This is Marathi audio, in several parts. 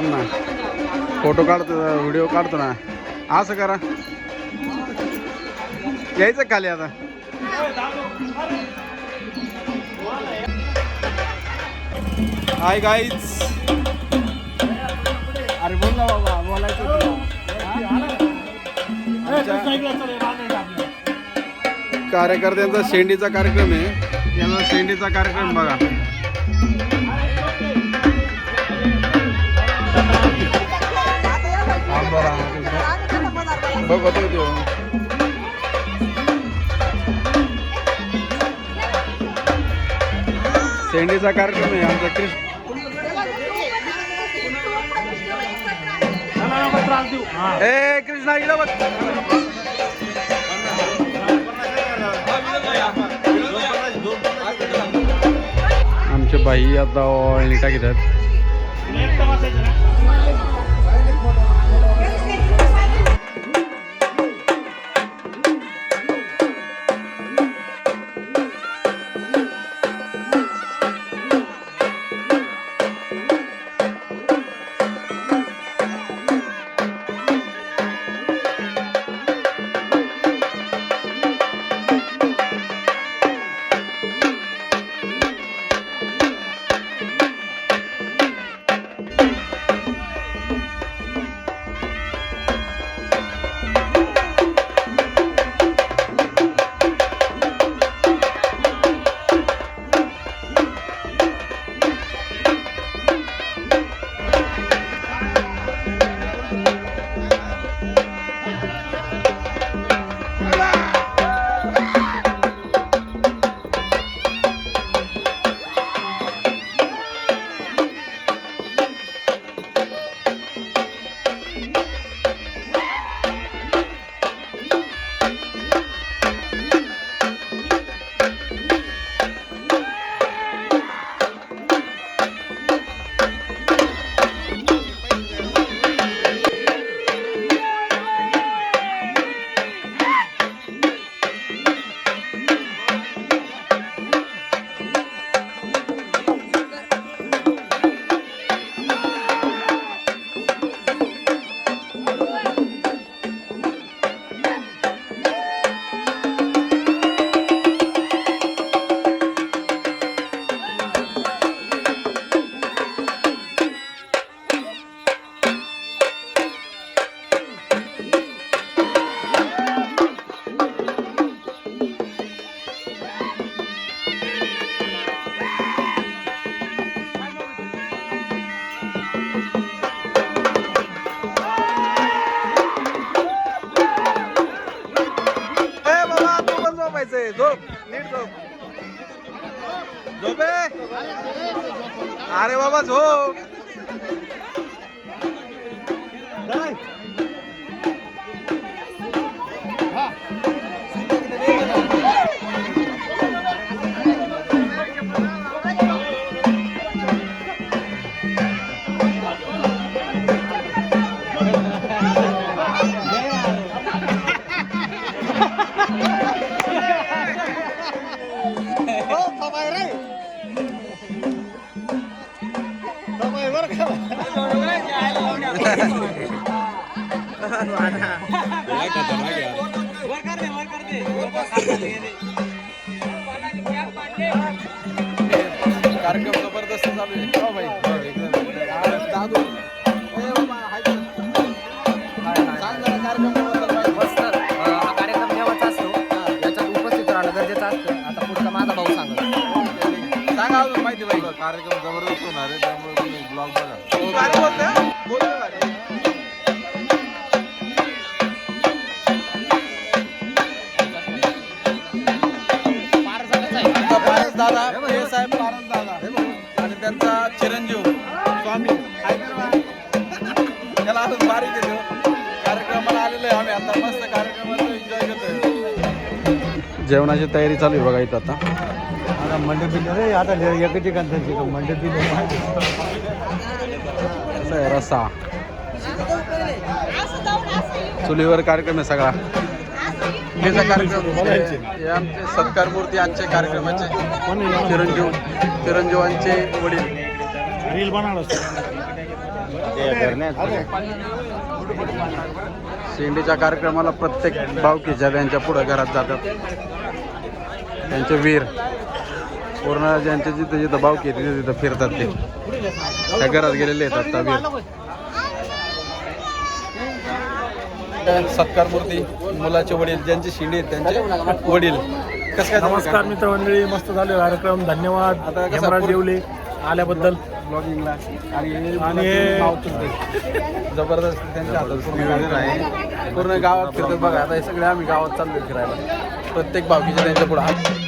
ना फोटो काढतो व्हिडिओ काढतो ना असं करा यायचं खाली आता हाय गाईज अरे बोल ना बाबा बोलायचं कार्यकर्त्यांचा शेंडीचा कार्यक्रम आहे यांचा शेंडीचा कार्यक्रम बघा बघतो तो शेंडीचा कार्यक्रम आहे आमचा कृष्णा गेला बघ आमचे बाई आता ऑळणी टाकतात झोप नीट झोप झोपे अरे बाबा झोप कार्यक्रम जबरदस्त चालू आहे हो भाई दादू हा कार्यक्रम ठेवायचा असतो याच्यात उपस्थित राहणं गरजेचं असतं. आता पुढचा माझा भाऊ सांगा सांगा अजून माहिती भाई कार्यक्रम जबरदस्त होणार आहे त्यामुळे तुम्ही ब्लॉग बघा. काय बोलतोय पारस दादा हे साहेब पारस दादा आणि त्यांचा चिरंजीव स्वामी त्याला अजून बारीक येतो कार्यक्रमाला आलेलो आहे आम्ही आता मस्त कार्यक्रमाचा एन्जॉय करतोय जेवणाची तयारी चालू आहे बघा इथं आता मंडप रे आता एक ठिकाणी मंडप रस्सा चुलीवर कार्यक्रम आहे सगळा त्याचा कार्यक्रम हे आमचे सत्कार मूर्ती आजचे कार्यक्रमाचे चिरंजीवांचे वडील रील बनवलं शेंडीच्या कार्यक्रमाला प्रत्येक भावकीच्या त्यांच्या पुढे घरात जातात त्यांचे वीर पूर्ण ज्यांच्या जिथं जिथं भावकी तिथे तिथं फिरतात ते त्या घरात गेलेले आहेत आता वीर. सत्कार मूर्ती मुलाचे वडील ज्यांची शिंडी आहेत त्यांचे वडील. कसं काय नमस्कार मित्रमंडळी, मस्त झाले कार्यक्रम. धन्यवाद आता कसं हेमराज देवले आल्याबद्दल. ब्लॉगिंगला आणि आणि जबरदस्त त्यांच्या हातात पूर्ण आहे. पूर्ण गावात फिरतात बघा. आता हे सगळे आम्ही गावात चाललोय फिरायला. प्रत्येक भावकीच्या त्यांच्या पुढे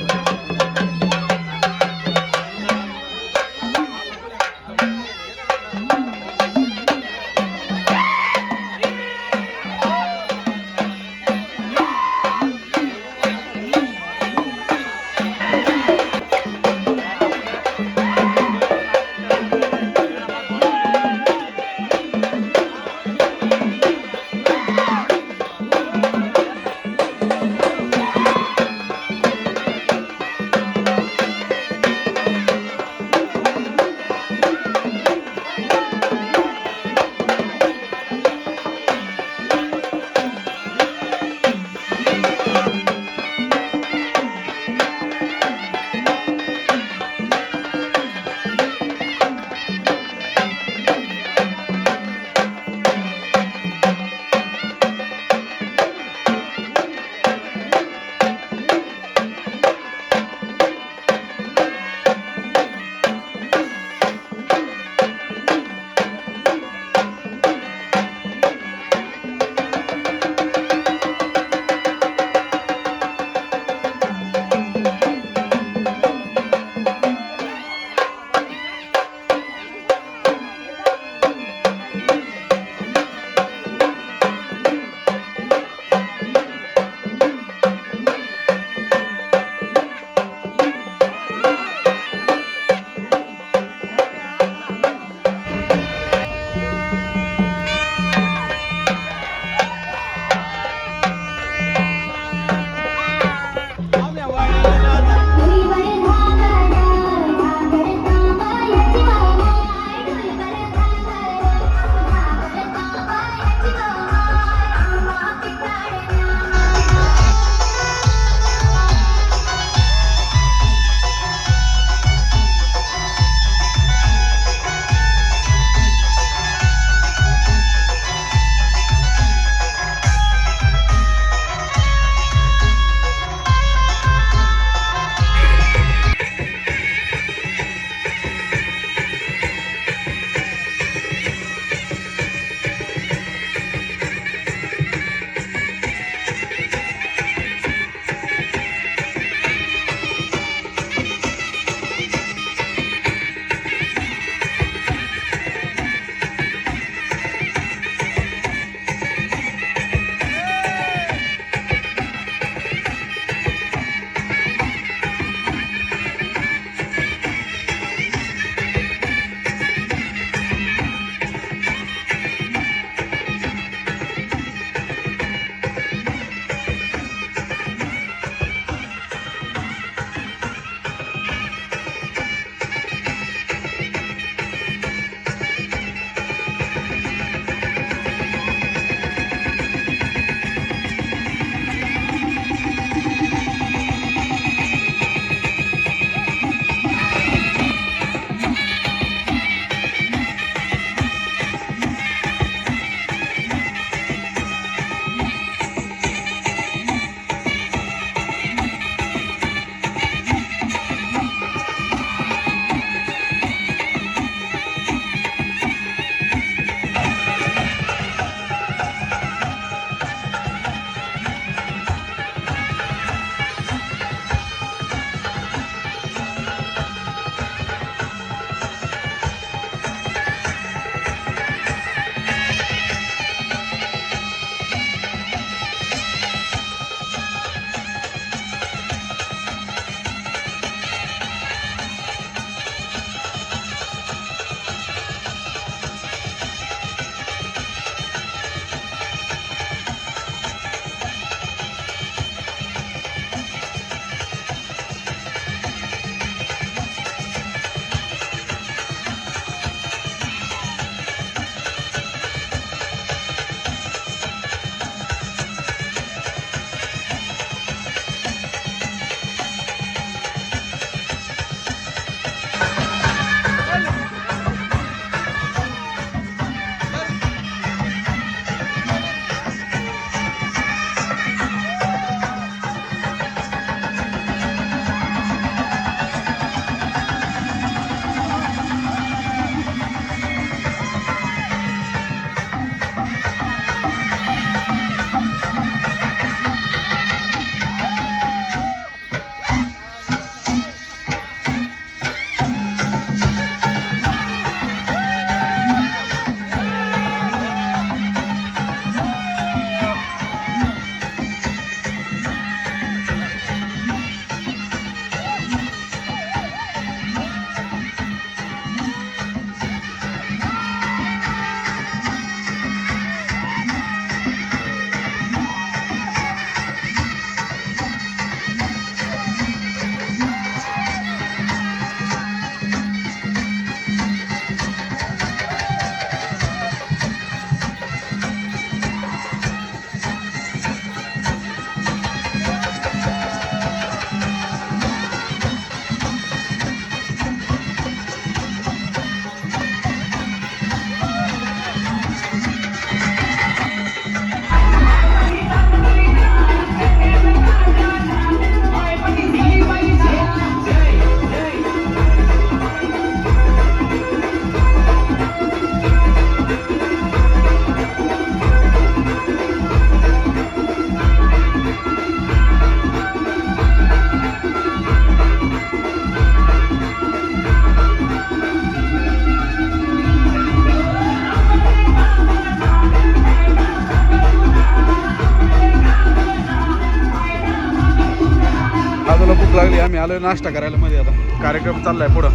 आलोय नाश्ता करायला मध्ये. आता कार्यक्रम चाललाय पुढं.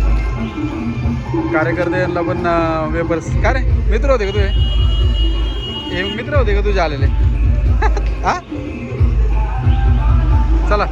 कार्यकर्ते यांना पण वेपर्स. काय रे मित्र होते का तुझे? हे मित्र होते का तुझे आलेले? हा चला.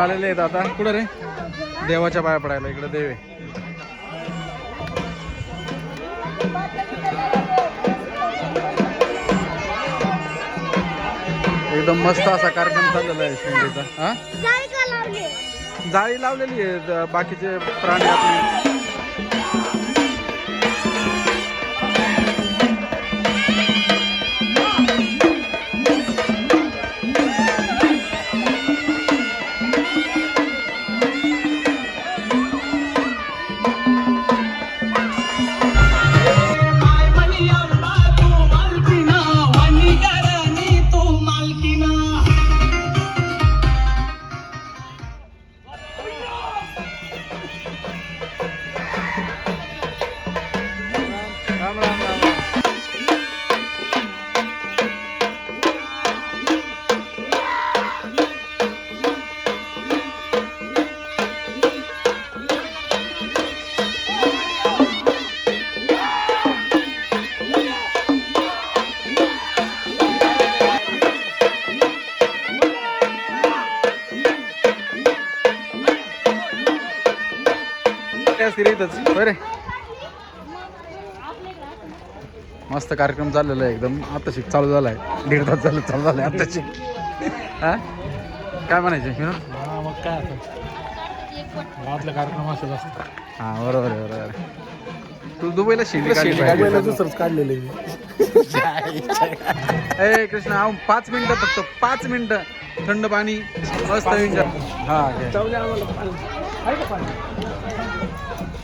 आलेले आहेत आता. कुठं रे? देवाच्या पाया पडायला. इकडे देव आहे. एकदम मस्त असा कार्यक्रम चाललेला आहे शेंडीचा. हा जाळी लावलेली आहे. बाकीचे प्राणी आपले बरे. मस्त कार्यक्रम चाललेला आहे एकदम. आता शिक चालू झालाय. 1.5 तास झालं चालू झालंय आता शिक. हा काय म्हणायचे विनोद? मग काय आता गावातले कार्यक्रम असेच असतात. हा बरोबर आहे बरोबर. तू दुबईला शेंडी काढलेले. ए कृष्णा 5 मिनिटं फक्त 5 मिनिटं. थंड पाणी मस्त एन्जॉय. हा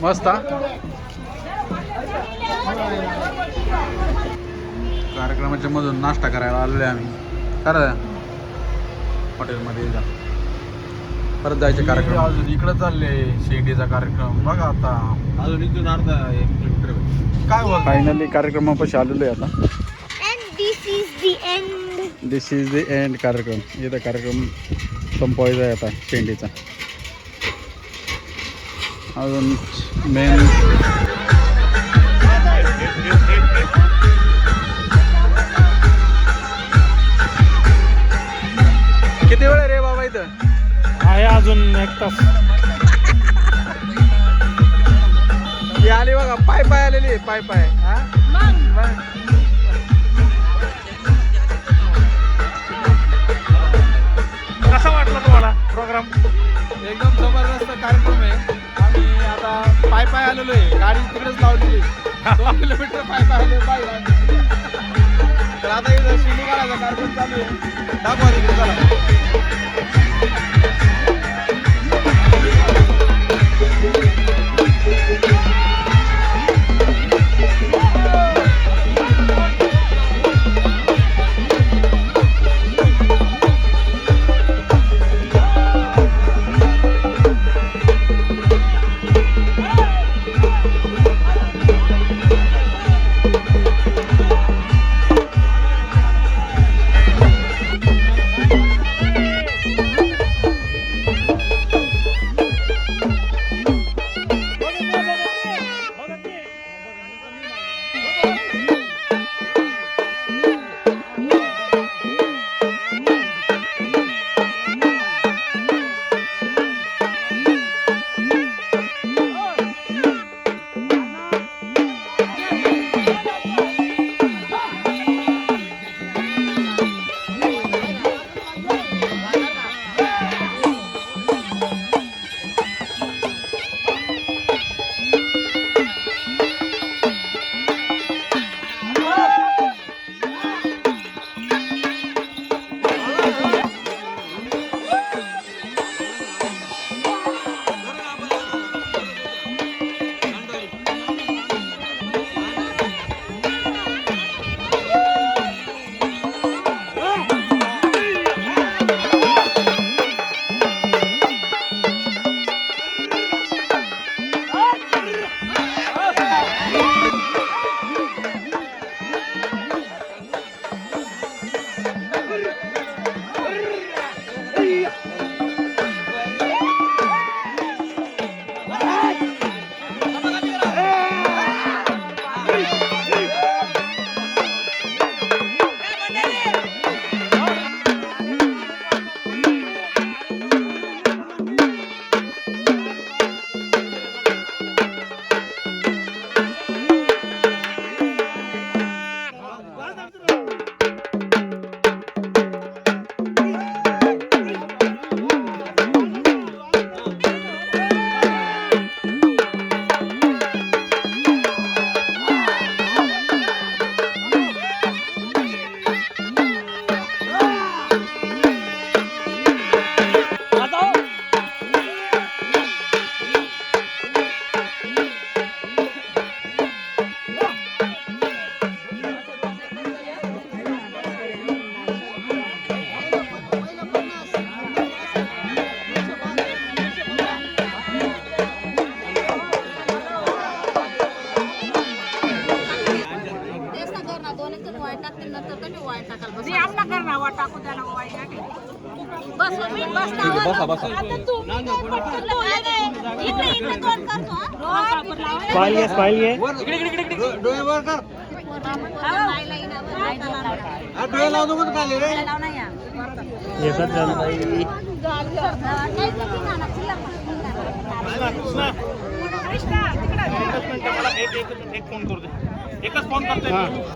मस्त. कार्यक्रमाच्या मधून नाश्ता करायला आलेलो आहे आम्ही. खरं हॉटेलमध्ये जा परत जायचे कार्यक्रम. अजून इकडं चालले शेंडीचा कार्यक्रम बघा आता. अजून इथून अर्धा 1 किलोमीटर काय बोल फायनली कार्यक्रमापाशी आलेलो आहे आता. दिस इज द एंड कार्यक्रम. इथं कार्यक्रम संपवायचा आहे आता शेंडीचा. अजून मेन किती वेळ रे बाबा इथं आहे अजून 1 तास. ती आली बघा पाय आलेली आहे पाय हा कसा वाटला तुम्हाला प्रोग्राम? एकदम जबरदस्त कार्यक्रम आहे. आम्ही आता पाय आलेलो आहे. गाडी तिकडेच लावलेली 2 किलोमीटर पाय आलेलो पाय. तर आता इथं शिंडी काढायचा कार्यक्रम चालू आहे. दाखवा तिकडे चला.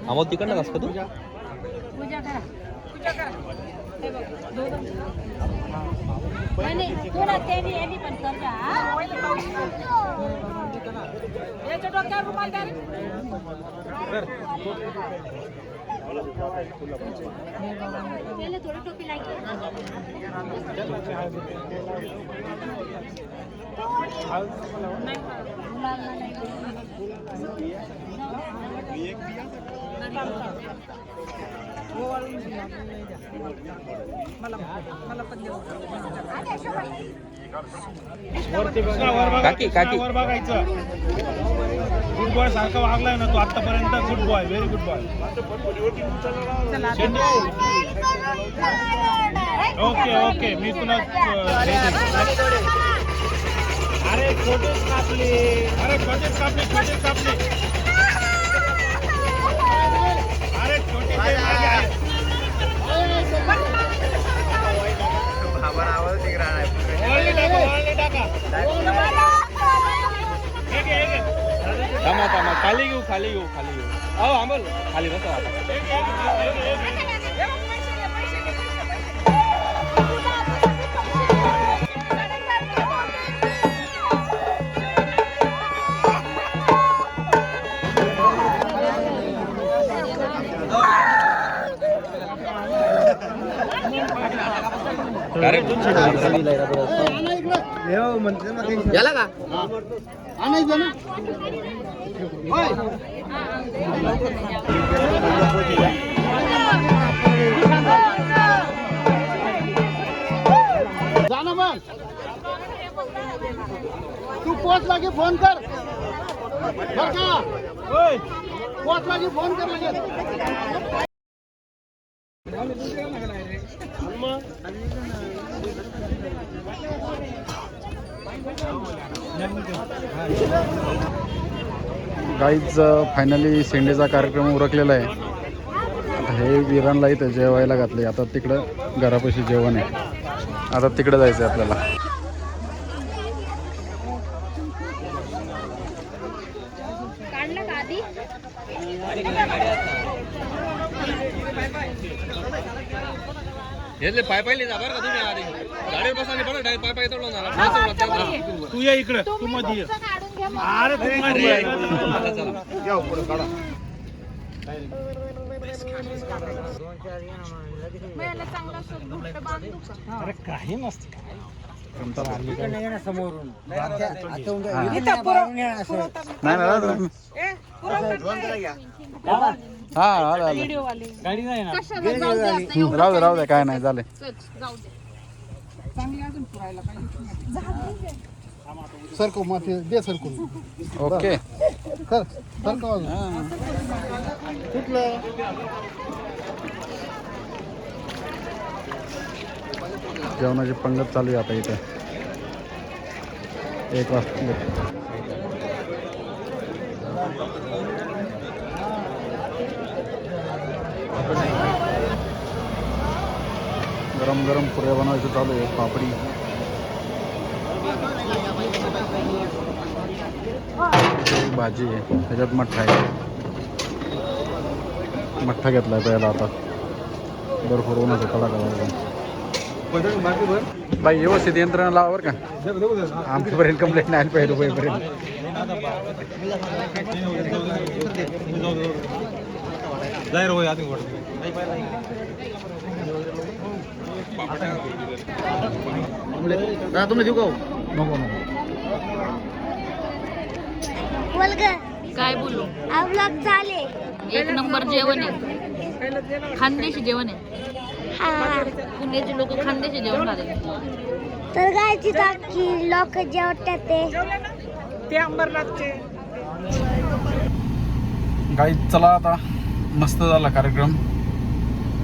आम्हाला तिकडनं कसं तू थोड़ी टोपी लाइए काकी काकी वर बघायचं. गुड बॉय सारखा वागलाय ना तू आतापर्यंत. Good boy, very good boy. Okay okay मी तुला अरे छोटेच कापले. अरे छोटेच कापले. अरे छोटे टाका. खाली घेऊ अहो आंबल खाली बसा याला का जाना मग तू पोचला की फोन कर बर का. पोचला की फोन कर लगेच. गाईज फायनली शेंडीचा कार्यक्रम उरकलेला आहे. आता हे वीरांना इथं जेवायला घातले. आता तिकडं घरापाशी जेवण आहे. आता तिकडं जायचं आहे आपल्याला. काढलं का आधी? हे पाय पाहिले जा बरं का तुम्ही आधी गाडीवर बसाने बरं डायरेक्ट पाय तोडून झाला. तू ये इकडे. तू मध्ये ये. काढून घ्या मग. अरे तू मध्ये ये. मग याला चांगला असं घट्ट बांधू का? अरे काही नसतं. समोरून गाडी नाही ना. कशाला जाऊ दे आता एवढं राहू द्या काय नाही झाले. जाऊ दे. सरको माती दे सरकून. ओके कर सरको कुठलं जेवणाची पंगत चालू आहे आता इथे. 1 वाजता गरम गरम पुऱ्या बनवायचं चालू आहे. पापडी भाजी आहे. त्याच्यात मठ्ठा आहे. मठ्ठा घेतलाय पहिला. आता भरपूर उन्हाचा तडाखा लागला. बाई व्यवस्थित यंत्रणा लावा बरं का. आमच्यापर्यंत कंप्लेंट नाही आली पाहिजे रुपयेपर्यंत. जाहीर होय आधी तुम्ही देऊ का? नको काय बोलू ब्लॉग चाले. एक नंबर जेवण आहे. खानदेशी जेवण आहे. पुण्याचे लोक खानदेशी जेवण खाते. तर गायची टाकी लोक जेवतात ते अंबरनाथचे. गाई चला आता मस्त झाला कार्यक्रम.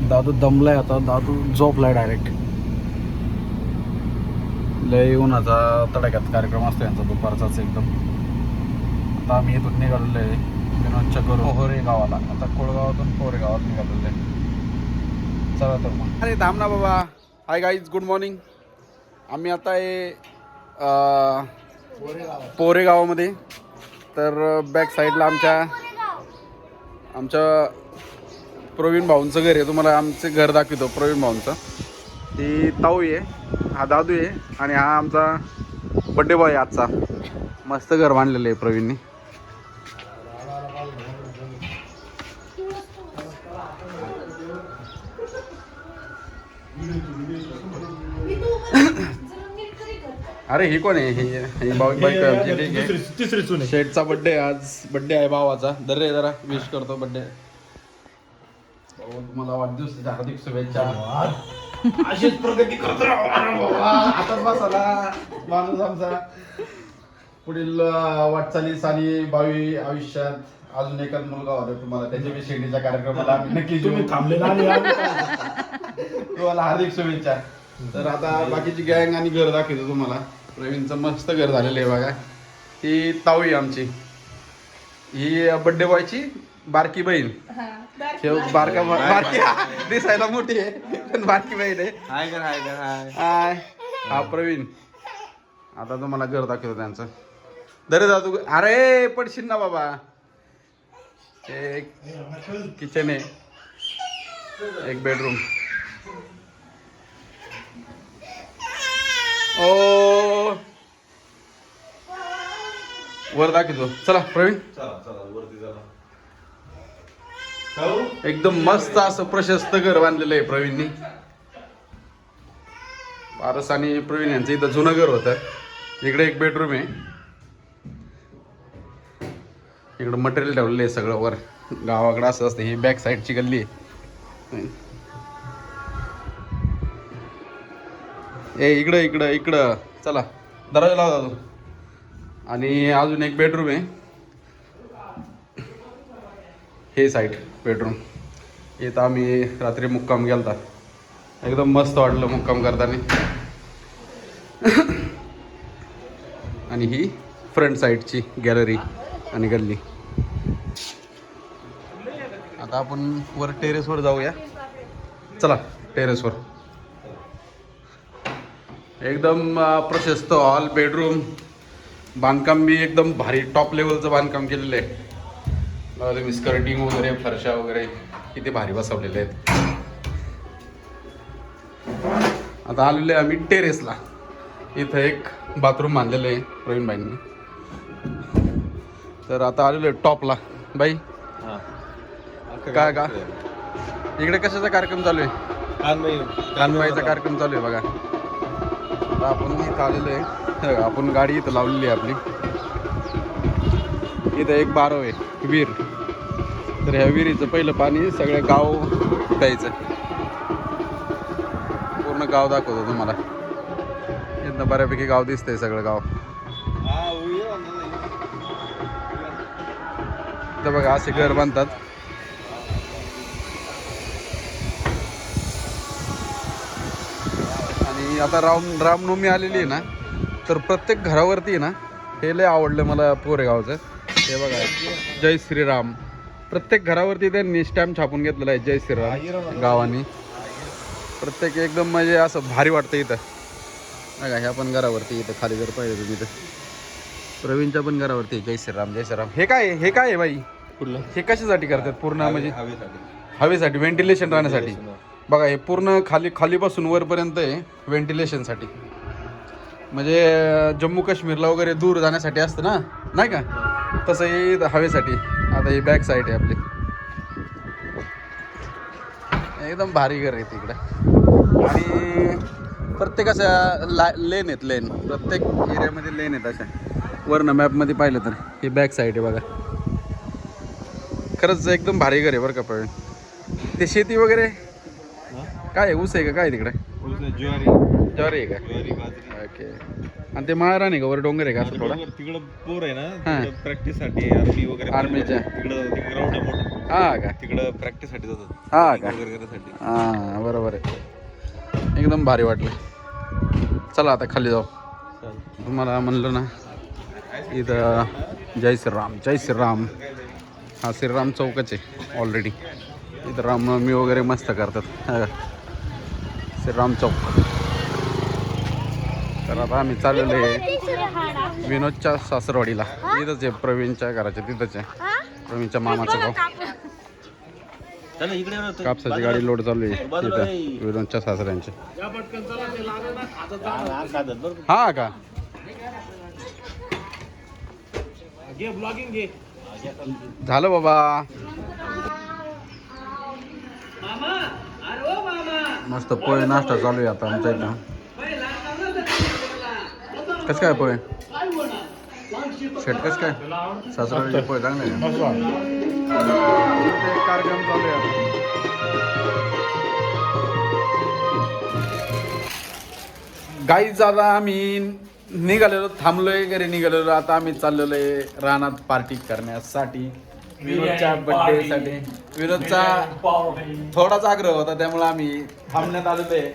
दादू दमलाय. आता दादू झोपलाय डायरेक्ट. लय उन्हाचा तडाख्यात कार्यक्रम असतो यांचा दुपारचाच एकदम. आता आम्ही इथून निघालेलो आहे विनोदच्या करून पोहरे गावाला. आता कोळगावातून पोहरे गावात निघालेलो आहे. चला तर मग. अरे थांब ना बाबा. Hi guys, good morning. आम्ही आता आहे पोहरे गावामध्ये. तर बॅक साईडला आमच्या प्रवीण भाऊंचं घर आहे. तुम्हाला आमचं घर दाखवतो प्रवीण भाऊंचं. ती ताऊ आहे, हा दादू आहे आणि हा आमचा बड्डे बॉय आजचा. मस्त घर बांधलेलं आहे प्रवीणनी. अरे ही कोण आहे ही बाईक आमची ठीक आहे. तिसरी सुने. शेठचा बर्थडे आज बर्थडे आहे भावाचा. दर रे जरा विश करतो बर्थडे. तुम्हाला वाढदिवसाच्या हार्दिक शुभेच्छा. अशीच प्रगती करतो आताच बसाला माणूस आमचा. पुढील वाटचालीसाठी भावी आयुष्यात अजून एकाच मुलगा होता तुम्हाला. त्याच्या बी शेडीच्या कार्यक्रमाला आम्ही नक्की तुम्ही थांबले ना. तुम्हाला हार्दिक शुभेच्छा. तर आता बाकीची गँग आणि घर दाखवतो तुम्हाला. प्रवीणचं मस्त घर झालेलं आहे बघा. ही तावई आमची. ही बर्थडे बॉयची बारकी बहीण. बारकी दिसायला मोठी आहे पण बारकी बहीण आहे. हाय हा प्रवीण. आता तुम्हाला घर दाखवतो त्यांचं. दरे दादू अरे पडशील ना बाबा. एक किचन आहे, एक बेडरूम. ओ वर दाखवतो चला प्रवीण. एकदम मस्त असं प्रशस्त घर बांधलेलं आहे प्रवीणनी. पारस आणि प्रवीण यांचं इथं जुनं घर होतं. इकडे एक बेडरूम आहे. इकडं मटेरियल ठेवलेलं आहे सगळं वर. गावाकडं असं असतं. ही बॅक साईडची गल्ली आहे. ए इकडं इकडं इकडं चला दरवाजा लावा दादू. आणि अजून एक बेडरूम आहे. हे साईड बेडरूम. इथं आम्ही रात्री मुक्काम गेलता. एकदम मस्त वाटलं मुक्काम करताना. आणि ही फ्रंट साईडची गॅलरी आणि गल्ली. आता आपण वर टेरेसवर जाऊया. चला टेरेसवर. एकदम प्रशस्त हॉल बेडरूम. बांधकाम बी एकदम भारी टॉप लेवलचं बांधकाम केलेलं आहे. बघा तुम्ही स्कर्टिंग वगैरे फरशा वगैरे किती भारी बसवलेले आहेत. आता आलेलो आहे आम्ही टेरेसला. इथं एक बाथरूम बांधलेलं आहे प्रवीणबाईंनी. तर आता आलेलो आहे टॉपला. बाई काय का इकडे कशाचा कार्यक्रम चालू आहे? कानबाईचा कार्यक्रम चालू आहे बघा. आता आपण इथं आलेलो आहे. आपण गाडी इथं लावलेली आहे आपली. इथं एक बारव आहे विहीर. तर ह्या विहिरीचं पहिलं पाणी सगळं गाव प्यायचं. पूर्ण गाव दाखवतो तुम्हाला. इथं बऱ्यापैकी गाव दिसतंय सगळं गाव. इथं बघा असे घर बांधतात. आणि आता रामनवमी आलेली आहे ना. तर प्रत्येक घरावरती आहे ना. हे लय आवडलं मला पोरेगावचं. हे बघा जय श्रीराम. प्रत्येक घरावरती त्यांनी स्टॅम्प छापून घेतलेला आहे जय श्रीराम गावानी. प्रत्येक एकदम म्हणजे असं भारी वाटतं इथं बघा. ह्या पण घरावरती इथं खाली घर पाहिजे तुम्ही. इथं प्रवीणच्या पण घरावरती जय श्रीराम जय श्रीराम. हे काय आहे बाई? पूर्ण हे कशासाठी करतात? पूर्ण म्हणजे हवेसाठी व्हेंटिलेशन राहण्यासाठी. बघा हे पूर्ण खालीपासून वरपर्यंत आहे व्हेंटिलेशनसाठी. म्हणजे जम्मू काश्मीरला वगैरे दूर जाण्यासाठी असतं ना नाही का. तसं हे हवेसाठी. आता ही बॅक साईड आहे आपली. एकदम भारी घर आहे तिकडं. आणि प्रत्येक अशा लेन आहेत. लेन प्रत्येक एरियामध्ये लेन आहेत अशा. वरनं मॅपमध्ये पाहिलं तर ही बॅक साईड आहे बघा. खरंच एकदम भारी घर आहे बरं का प्रवीण. ते शेती वगैरे काय आहे? ऊस आहे का काय तिकडे? ज्वारी आहे का? ओके. आणि ते माळरान आहे का वर डोंगर आहे का असं थोडं? तिकडं पोर आहे ना प्रॅक्टिस साठी आर्मी वगैरे. आर्मीच्या तिकडं ग्राउंड आहे मोठं. हा का? तिकडं प्रॅक्टिस साठी जातात. हा का? वगैरे करण्यासाठी. हां बरोबर आहे. एकदम भारी वाटलं. चला आता खाली जाऊ. तुम्हाला म्हणलं ना इथं जय श्रीराम जय श्रीराम. हा श्रीराम चौकच आहे ऑलरेडी. इथं रामनवमी वगैरे मस्त करतात. श्रीराम चौक. तर आता आम्ही चाललेलो आहे विनोदच्या सासरवाडीला. इथंच आहे प्रवीणच्या घराच्या तिथंच आहे. प्रवीणच्या मामाचं गाव. कापसाची गाडी लोड चालू आहे तिथं विनोदच्या सासऱ्यांची. हा का? झालं बाबा. मस्त पोहे नाश्ता चालू आहे आता आमच्या इथं. कसं काय पोहे शेट कसं काय सासरा पोहे चांगले कार्यक्रम चालू आहे. गाईज आता आम्ही निघालेलो थांबलोय घरी निघालेलो. आता आम्ही चाललेलो आहे रानात पार्टी करण्यासाठी विनोदच्या बर्थडेसाठी. विनोदचा थोडाच आग्रह होता त्यामुळे आम्ही थांबण्यात आलेलो आहे.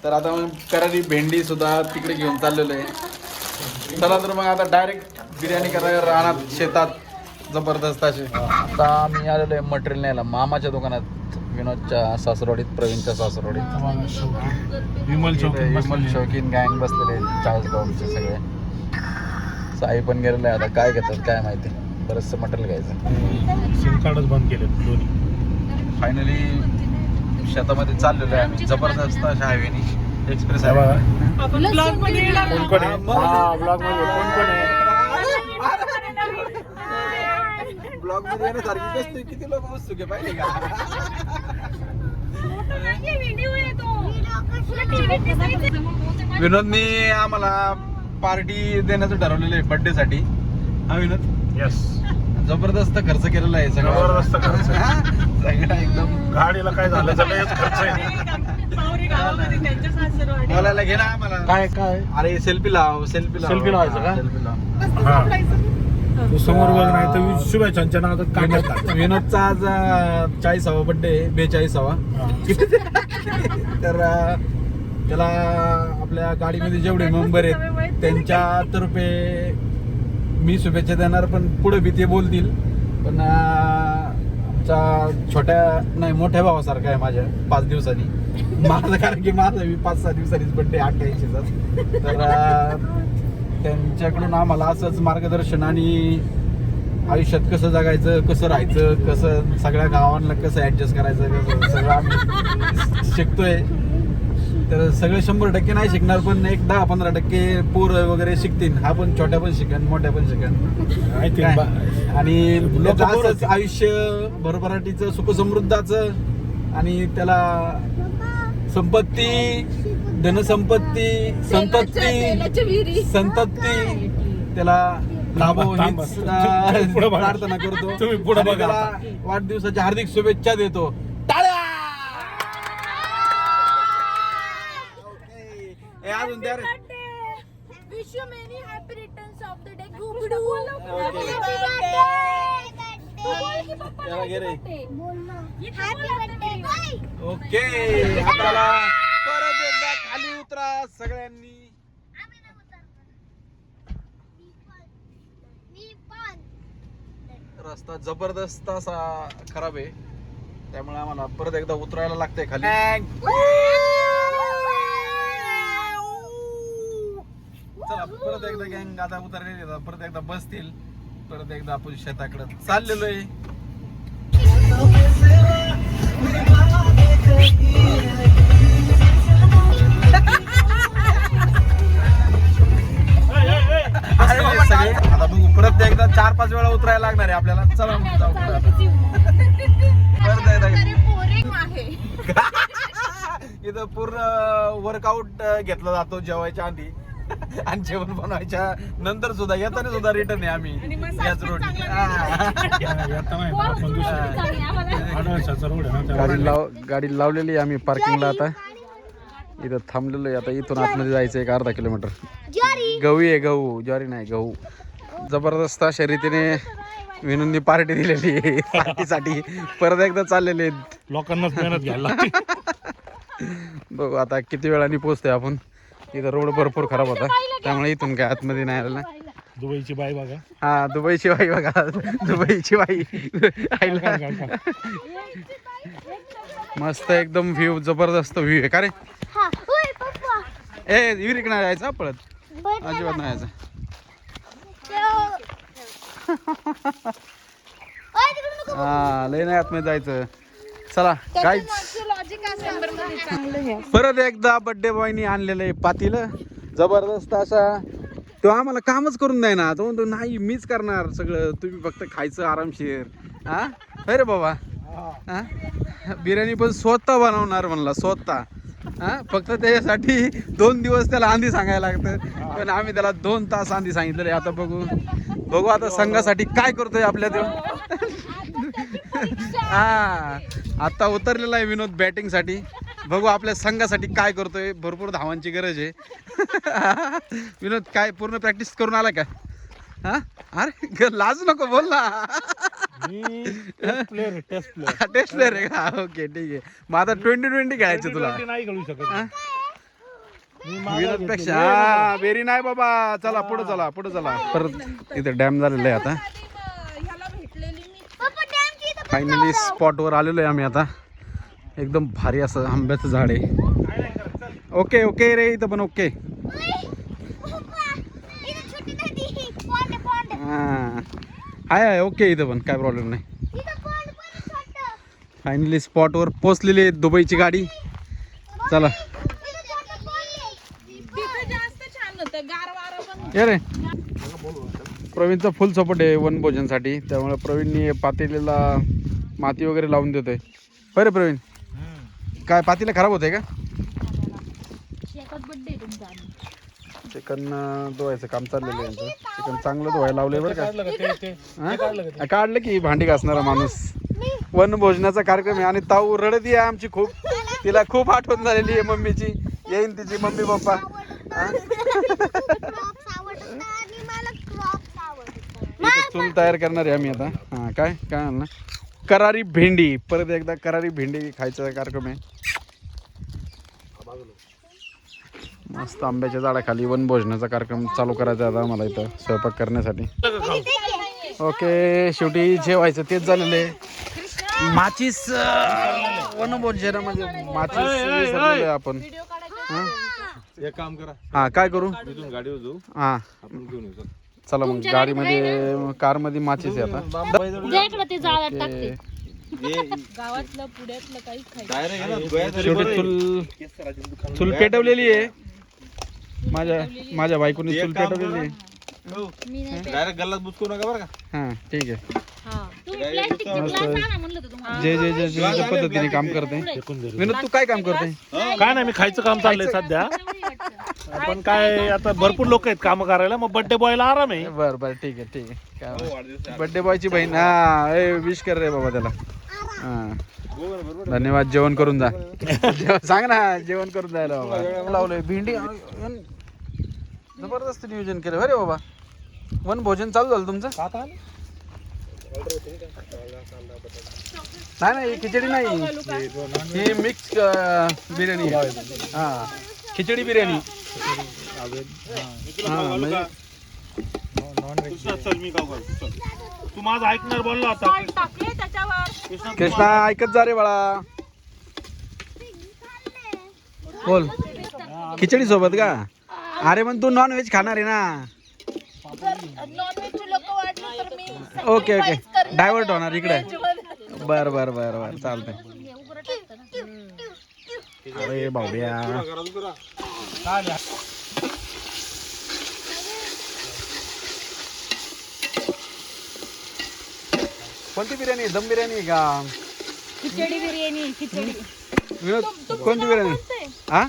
तर आता मग करारी भेंडी सुद्धा तिकडे घेऊन चाललेलो आहे. चला तर मग आता डायरेक्ट बिर्याणी करायला रानात शेतात जबरदस्त असे. आता आम्ही आलेलो आहे मटेरियल न्यायला मामाच्या दुकानात विनोदच्या सासरवाडीत प्रवीणच्या सासरवाडीत. विमल शौकीन गँग बसलेले चाळीसगावचे सगळे. साई पण गेलेलं आहे. आता काय घेतात काय माहिती बरंचसं मटेरियल घ्यायचं. सिम कार्डच बंद केले दोन्ही. फायनली शेतामध्ये चाललेलो आहे आम्ही जबरदस्त अशा हायवेनी एक्सप्रेस हायवे. ब्लॉग मध्ये येण्यासारखी कसते किती लोक बसतो की पाहिले का. विनोदनी आम्हाला पार्टी देण्याचं ठरवलेलं आहे बर्थडे साठी. हा विनोद येस जबरदस्त खर्च केलेला आहे सगळं. जबरदस्त खर्च सगळं एकदम. गाडीला काय झालं लयच खर्च आहे. बोलायला घे ना आम्हाला. काय अरे सेल्फी लाव सेल्फी लावायचं का? सेल्फी लाव. तू समोर बघ नाही तर शुभेच्छांच्या नावात काढण्यात. विनोदचा आज 40वा बर्थडे 42वा. तर त्याला आपल्या गाडीमध्ये जेवढे मेंबर आहेत त्यांच्यातर्फे मी शुभेच्छा देणार. पण पुढे बी ते बोलतील. पण आमच्या मोठ्या भावासारखा आहे माझ्या 5 दिवसांनी माझं. कारण की माझा 5-6 दिवसांनीच बर्थडे 88चा. तर त्यांच्याकडून आम्हाला असंच मार्गदर्शन आणि आयुष्यात कसं जगायचं कसं राहायचं कसं सगळ्या गावांना कसं ॲडजस्ट करायचं कसं सगळं आम्ही शिकतोय. तर सगळे 100% नाही शिकणार पण एक 10-15% पोरं वगैरे शिकतील. हा पण छोट्या पण शिकन मोठ्या पण शिकन. आणि लोक असंच आयुष्य भरभराटीचं सुखसमृद्धाचं आणि त्याला संपत्ती धनसंपत्ती संतती त्याला लाभो हीच प्रार्थना करतो. तुम्ही पुढे बघा. त्याला वाढदिवसाच्या हार्दिक शुभेच्छा देतो. टाळ्या. अजून द्या रे. Wish you many happy returns of the day. त्याला घे रे. Happy birthday. ओके आपल्याला परत एकदा खाली उतरा सगळ्यांनी. रस्ता जबरदस्त असा खराब आहे त्यामुळे आम्हाला परत एकदा उतरायला लागतंय खाली. चला परत एकदा गँग आता उतरलेली परत एकदा बसतील. परत एकदा आपण शेताकडे चाललेलो आहे. आता बघू परत एकदा 4-5 वेळा उतरायला लागणार आहे आपल्याला. चला जाऊ परत एकदा. इथं पूर्ण वर्कआउट घेतला जातो जेवायच्या आधी आणि जेवण बनवायच्या नंतर सुद्धा येताना सुद्धा रिटर्न आहे आम्ही याच रोड. गाडी लावलेली आम्ही पार्किंगला. आता इथं थांबलेलो आहे. आता इथून आतमध्ये जायचं 1-अर्धा किलोमीटर. गहू आहे गहू ज्वारी नाही गहू. जबरदस्त अशा रीतीने विनोदनी पार्टी दिलेली आहे. पार्टीसाठी परत एकदा चाललेले आहेत. लोकांनाच मेहनत घ्यायला. बघू आता किती वेळाने पोहोचतोय आपण. इथं रोड भरपूर खराब होता त्यामुळे इथून काय आतमध्ये नाही आलेला. दुबईची बाई बघा. हा दुबईची बाई बघा. दुबईची बाई मस्त एकदम व्ह्यू जबरदस्त व्ह्यू आहे. का रे ए विहिरीक नाही जायचं पळत अजिबात नाही जायचं. हा लय नाही आतमध्ये जायचं. चला काय परत एकदा बर्थडे बॉयनी आणलेलं आहे पातील जबरदस्त असा. तो आम्हाला कामच करून द्याय ना. तो म्हणतो नाही मीच करणार सगळं तुम्ही फक्त खायचं आरामशीर. हा अरे बाबा हा बिर्याणी पण स्वतः बनवणार म्हणला स्वतः. हा फक्त त्याच्यासाठी 2 दिवस त्याला आंधी सांगायला लागतं, पण आम्ही त्याला 2 तास आंधी सांगितलेलं आहे. आता बघू आता संघासाठी काय करतोय आपल्या तो. हा आता उतरलेला आहे विनोद बॅटिंगसाठी. बघू आपल्या संघासाठी काय करतोय. भरपूर धावांची गरज आहे. विनोद काय पूर्ण प्रॅक्टिस करून आला का? हा अरे लाज नको बोल ना. टेस्ट प्लेअर टेस्ट प्लेअर आहे का? ओके ठीक आहे. मग आता 20-20 खेळायचं तुला नाही खेळू शकत. विनोद पेक्षा. हा बेरी नाही बाबा. चला पुढे चला. परत इथे डॅम झालेलं आहे आता. फायनली स्पॉटवर आलेलो आहे आम्ही आता. एकदम भारी असं आंब्याचं झाड आहे. ओके रे इथं पण ओके. हाय ओके इथं पण काय प्रॉब्लेम नाही. फायनली स्पॉटवर पोचलेली आहे दुबईची गाडी. चला ये रे. प्रवीणचा फुल सपोर्ट आहे वनभोजनसाठी, त्यामुळे प्रवीणनी पातेलीला माती वगैरे लावून देतोय. बरं प्रवीण काय पातेलं खराब होतंय का? चिकन धुवायचं काम चाललेलं आहे यांचं. चिकन चांगलं धुवायला लावलंय बरं का. काढलं की भांडी घासणारा माणूस. वनभोजनाचा कार्यक्रम आहे आणि ताऊ रडत आहे आमची खूप. तिला खूप आठवण झालेली आहे मम्मीची. येईन तिची मम्मी पप्पा. चूल तयार करणार आहे आम्ही आता. हा काय आणलं? करारी भेंडी. परत एकदा करारी भेंडी खायचा कार्यक्रम आहे. मस्त आंब्याच्या झाडाखाली वनभोजनाचा कार्यक्रम चालू करायचा आता मला इथं स्वयंपाक करण्यासाठी. ओके शेवटी जेवायचं तेच झालेलं आहे. माचीस वनभोजनामध्ये माचीस विसरलेलो आहे आपण. एक काम करा, हा काय करू? इथून गाडीवर जाऊ, हा आपण घेऊन येऊ. चला मग गाडीमध्ये कारमध्ये माचीस आहे आता. शेवटी चूल पेटवलेली आहे. माझ्या बायकोनी चूल पेटवलेली आहे. डायरेक्ट गल्लात बुचकू नका बरं का. हा ठीक आहे. जे पद्धतीने काम करते. विनोद तू काय काम करते? काय नाही, मी खायचं काम चाललंय सध्या. पण काय आता भरपूर लोक आहेत काम करायला, मग बर्थडे बॉयला आराम आहे. बरं ठीक आहे काय बर्थडे बॉयची बहीण. हा विश कर रे बाबा त्याला. हा धन्यवाद. जेवण करून जा. सांग ना जेवण करून जायला बाबा. लावलंय भेंडी. जबरदस्त नियोजन केलं अरे बाबा. वनभोजन चालू झालं तुमचं? नाही खिचडी नाही, ही मिक्स बिर्याणी. हा खिचडी बिर्याणी. म्हणजे तू माझं ऐकणार बोलला होता. कृष्णा ऐकत जा रे बाळा. बोल. खिचडी सोबत का? अरे पण तू नॉन व्हेज खाणार आहे ना. ओके डायव्हर्ट होणार इकडे. बर चालतंय. अरे बावड्या. कोणती बिर्याणी? दम बिर्याणी का? खिचडी बिर्याणी. विनोद कोणती बिर्याणी? हा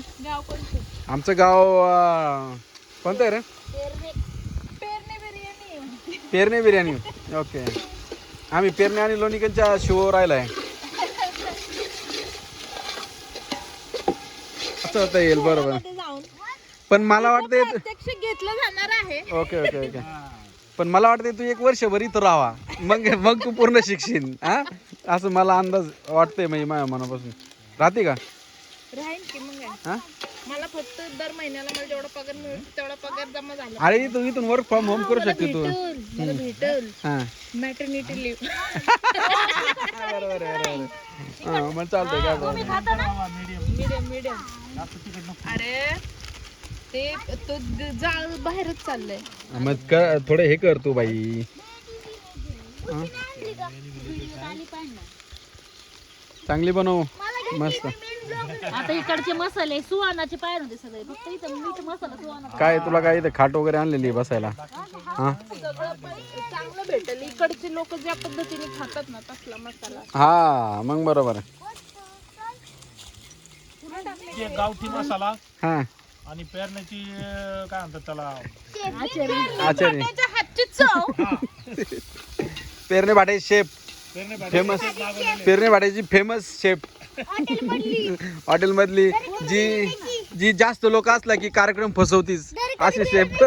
आमचं गाव कोणतं आहे रे? पेरणे बिर्याणी. ओके आम्ही पेरणे आणि लोणीकनच्या शिववर राहिलाय. असं होता येईल. बरोबर. पण मला वाटतं घेतलं जाणार आहे. ओके पण मला वाटतं तू 1 वर्षभर इथं राहा, मग तू पूर्ण शिकशील. हा असं मला अंदाज वाटतंय. म्हणजे माझ्या मनापासून राहते का? राहीन की मग. मला फक्त दर महिन्याला मला जेवढा पगार मिळेल तेवढा पगार जमा झाला. अरे तू इथून वर्क फ्रॉम होम करू शकते तू. मला भेटल हा मॅटर्निटी लिव्ह. बरोबर. मग चालतंय काय? मीडियम. अरे ते तो जाळ बाहेरच चाललंय. मग थोडं हे कर तू बाई. चांगली बनव मस्त. आता इकडचे मसाले सुहानाचे पायर होते सगळे. फक्त इथं मीठ मसाला सुहाना. काय तुला काय इथे खाट वगैरे आणलेली आहे बसायला? हा चांगलं भेटेल. इकडचे लोक ज्या पद्धतीने खातात ना तसला मसाला. हा मग बरोबर आहे. एक गावठी मसाला हा आणि पेरण्याची काय म्हणतात त्याला आचारी हातची चव. पेरणे भाटे शेप फेमस पेरणे भाट्याची फेमस शेप हॉटेल मधली जी जास्त लोक असला की कार्यक्रम फसवतीच अशी शेप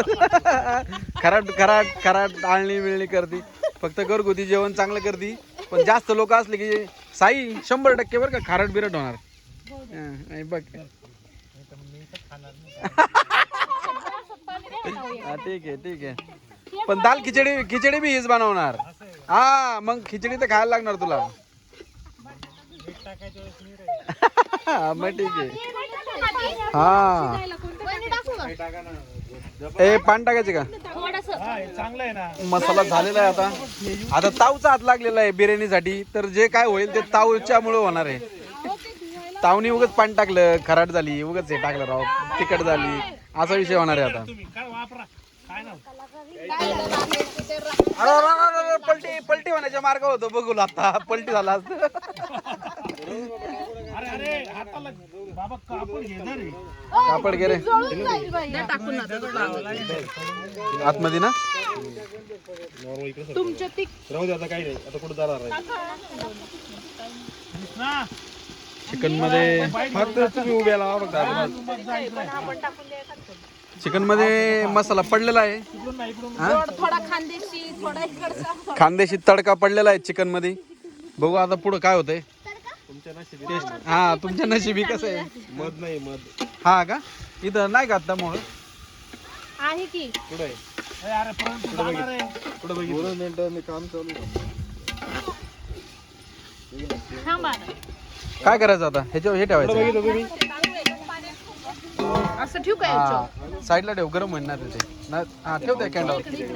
खराट आळणी मिळणी करती फक्त घरगुती जेवण चांगलं करती पण जास्त लोक असले की साई 100% बरं का खारट बिरट होणार बघ ठीक आहे पण दाल खिचडी बी हीच बनवणार हा मग खिचडी तर खायला लागणार तुला मग ठीक आहे हा ए पान टाकायचे का चांगलं आहे ना मसाला झालेला आहे आता तावचा हात लागलेला आहे बिर्याणीसाठी तर जे काय होईल ते तावच्यामुळे होणार आहे तावनी उगाच पाणी टाकलं खराट झाली उगाच हे टाकलं राव तिखट झाली असा विषय होणार आहे आता तुम्ही काय वापरा काय ना अरे पलटी होण्याच्या मार्ग होतो बघू आता पलटी झाला असतं अरे हाताला बाबा कापड घे ना रे कापड गे रे आतमध्ये ना तुमच्या ती राहू दे आता काही नाही आता कुठं जाणार नाही ना चिकन मध्ये फक्त तुम्ही उभ्या लावा बघा चिकन मध्ये मसाला पडलेला आहे थोडा खानदेशी थोडा इकडचा. खानदेशी तडका पडलेला आहे चिकन मध्ये बघू आता पुढं काय होतंय तुमच्या नशिबी टेस्ट हा तुमच्या नशिबी कसं आहे मध नाही मध हा का इथं नाही का आता मोळ आहे की कुठं आहे अरे पर्यंत जाणार आहे कुठं बघितलं मी काम चालू थांबा काय करायचं आता ह्याच्यावर हे ठेवायचं असं ठेवू का याच्यावर? हा साईडला ठेव गरम होणार ते हा ठेव त्या कॅन्डल ठीक आहे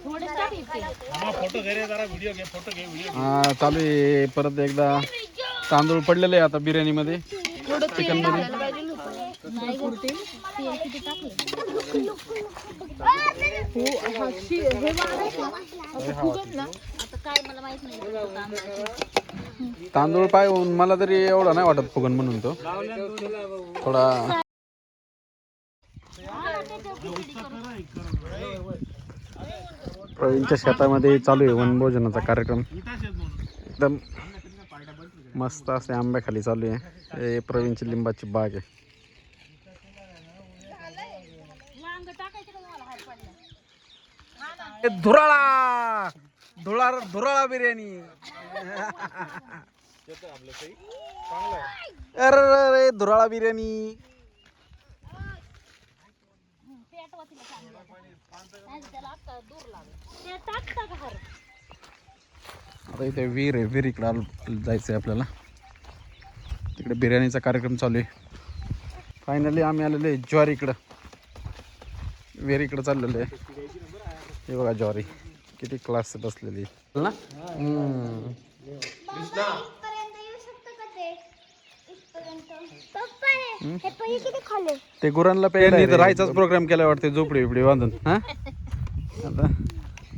थोडेच टाक इथे. फोटो घे रे जरा व्हिडिओ घे फोटो घे व्हिडिओ हा चालू आहे परत एकदा तांदूळ पडलेले आहे आता बिर्याणी मध्ये थोडं तेल चिकन मध्ये टाकायला पाहिजे होतं. नाही गं, तेल किती टाकलं? हो, हा, हे वाढायचं ना. असं फुगत ना. आता काय मला माहित नाही तांदूळ पाय होऊन मला तरी एवढा नाही वाटत फुगन म्हणून तो थोडा प्रवीणच्या शेतामध्ये चालू आहे वनभोजनाचा कार्यक्रम एकदम मस्त असे आंब्याखाली चालू आहे हे प्रवीणची लिंबाची बाग आहे हे धुराळा धुराळा बिर्याणी अरे धुराळा बिर्याणी आता इथे विहीर आहे विहिरीकडं जायचं आहे आपल्याला तिकडे बिर्याणीचा कार्यक्रम चालू आहे फायनली आम्ही आलेलो आहे ज्वारीकडं विहिरीकडं चाललेलो आहे हे बघा ज्वारी किती क्लास बसलेली ना ते गुरांना प्यायला राहायचाच प्रोग्राम केला वाटते झोपडी बिपडी बांधून हा आता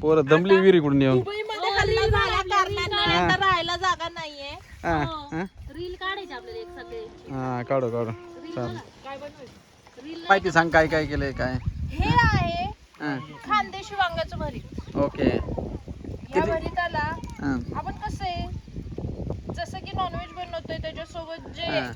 पोरं दमली विहिरीकडून येऊन मुंबईमध्ये हल्ला झाला कारणाने आता राहायला जागा नाहीये. हा रील काढायची आपल्याला एक सगळे हा काढू चाल माहिती सांग काय काय केलंय काय हे आहे हा खानदेशी वांग्याचं भरीत. ओके या भरीताला हा आपण कसं आहे जसं की नॉनव्हेज बनवतोय त्याच्यासोबत जे हा.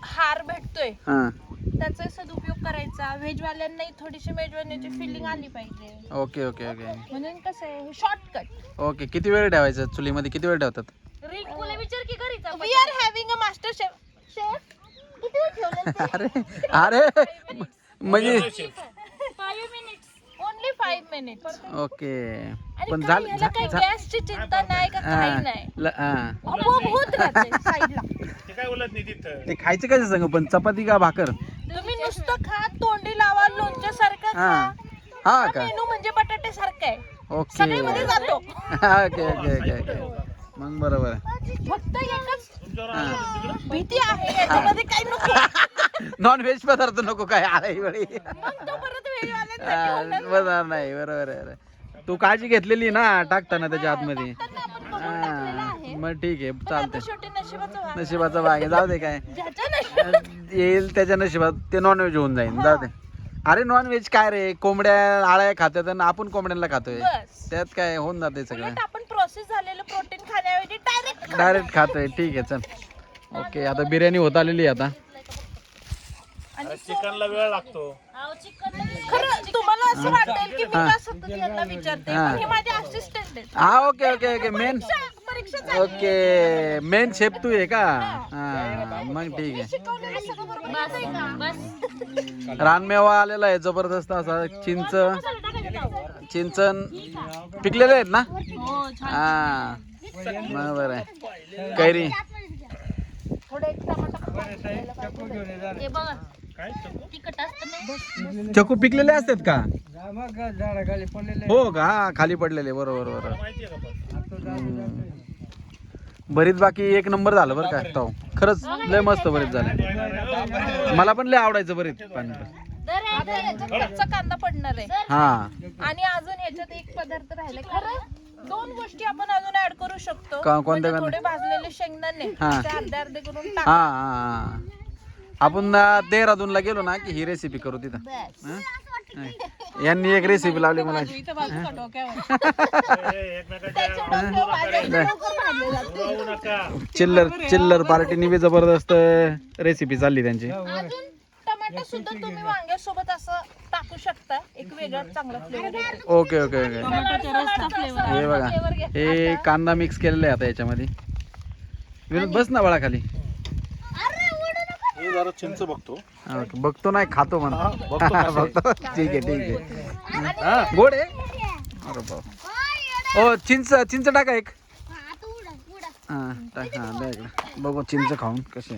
हार भेटतोय हा त्याचा सदुपयोग करायचा. व्हेज वाल्यांनाही थोडीशी मेजवानीची फिलिंग आली पाहिजे ओके ओके ओके म्हणून कसं आहे शॉर्टकट. ओके किती वेळ ठेवायचं चुलीमध्ये किती वेळ ठेवतात तुला विचार की घरीच we are having a master chef. Chef किती वेळ ठेवलं? अरे अरे म्हणजे 5 मिनिट्स ओनली 5 मिनिट्स. ओके आणि पण काय याला काही गॅसची चिंता नाही का काही नाही आपोआप होत राहते साईडला. ते काय बोलत नाही तिथं ते खायचं कसं सांग पण चपाती का भाकर तुम्ही नुसतं खा तोंडी लावा लोणच्या सारखं हा खा. हा का मेनू म्हणजे बटाटे सारखं आहे ओके सगळीमध्ये जातो. ओके ओके ओके ओके मग बरोबर आहे फक्त एकच भीती आहे याच्यामध्ये काही नको. नॉन व्हेज पदार्थ नको काय आई वडी मग तो परत व्हेजवाल्यांसाठी होणार. बरोबर नाही बरोबर आहे तू काळजी घेतलेली ना टाकताना त्याच्या आतमध्ये आपण बघून टाकलेलं आहे. मग ठीक आहे आता चालतंय. शेवटी नशिबाचं भाग. नशिबाचा भाग आहे, जाऊ दे काय ज्याच्या नशिबात येईल त्याच्या नशिबात ते नॉनव्हेज होऊन जाईल, जाऊ दे. अरे नॉनव्हेज काय रे, कोंबड्या आळ्या खातात आणि आपण कोंबड्यांना खातोय, बस. त्यात काय होऊन जाते सगळं. उलट आपण प्रोसेस झालेलं प्रोटीन खाण्याऐवजी डायरेक्ट डायरेक्ट खातोय, ठीक आहे चल. ओके आता बिर्याणी होत आलेली आहे आता. चिकनला वेळ लागतो. खरं तुम्हाला असं वाटेल की मी का सतत यांना विचारते, हा. पण हे माझे असिस्टंट आहेत. हा ओके ओके ओके मेन परीक्षा झाली. ओके मेन शेप तू आहे का? हा मग ठीक आहे. शिकवलेलं सगळं बरोबर आहे का? बस रानमेवा आलेला आहे जबरदस्त असा, चिंचन पिकलेले आहेत ना? हो छान. हा बरोबर आहे. कैरी थोडं एक टमाटर हे बघा तिखट असतं ना. चकू पिकलेले असतात का? हो का? हा खाली पडलेले, बरोबर बरोबर. भरीत बाकी एक नंबर झालं बरं का तो, खरंच लय मस्त भरीत झालं. मला पण लय आवडायचं भरीत पण. आता ह्याच्यात कच्चा कांदा पडणार आहे हा आणि अजून ह्याच्यात एक पदार्थ राहिलाय. खरं 2 गोष्टी आपण अजून ऍड करू शकतो. कोणत्या म्हणजे थोडे भाजलेले शेंगदाणे हा. ते अर्धे अर्धे करून टाक. हा हा आपण देहरादूनला गेलो ना की ही रेसिपी करू तिथं. हा? यांनी एक रेसिपी लावली मला. इथं बाजूला डोक्यावर. चिल्लर चिल्लर पार्टीनी बी जबरदस्त रेसिपी चालली त्यांची. अजून टमाटर सुद्धा तुम्ही वांग्यासोबत असं टाकू शकता, एक वेगळा चांगला फ्लेवर. Okay okay okay. हे बघा हे कांदा मिक्स केलेला आहे आता याच्यामध्ये. विनोद बस ना बाळा खाली. हे जरा चिंच बघतो. हा, बघतो नाही खातो म्हणा. बघतो ठीक आहे ठीक आहे. गोड आहे. अरे बाप. ओ चिंच चिंच टाका एक. हा टाक. हा द्या इकडे बघू चिंच खाऊन कसे.